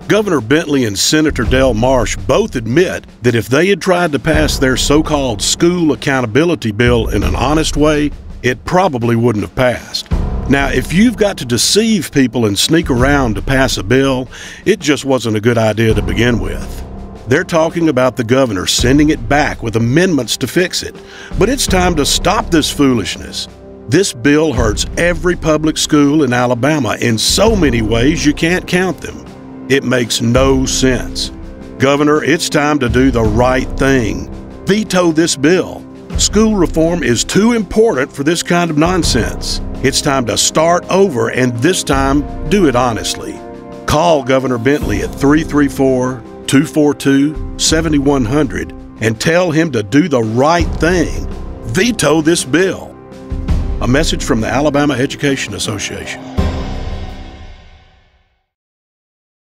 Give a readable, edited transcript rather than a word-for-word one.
Governor Bentley and Senator Del Marsh both admit that if they had tried to pass their so-called school accountability bill in an honest way, it probably wouldn't have passed. Now, if you've got to deceive people and sneak around to pass a bill, it just wasn't a good idea to begin with. They're talking about the governor sending it back with amendments to fix it. But it's time to stop this foolishness. This bill hurts every public school in Alabama in so many ways you can't count them. It makes no sense. Governor, it's time to do the right thing. Veto this bill. School reform is too important for this kind of nonsense. It's time to start over, and this time, do it honestly. Call Governor Bentley at 334-242-7100 and tell him to do the right thing. Veto this bill. A message from the Alabama Education Association.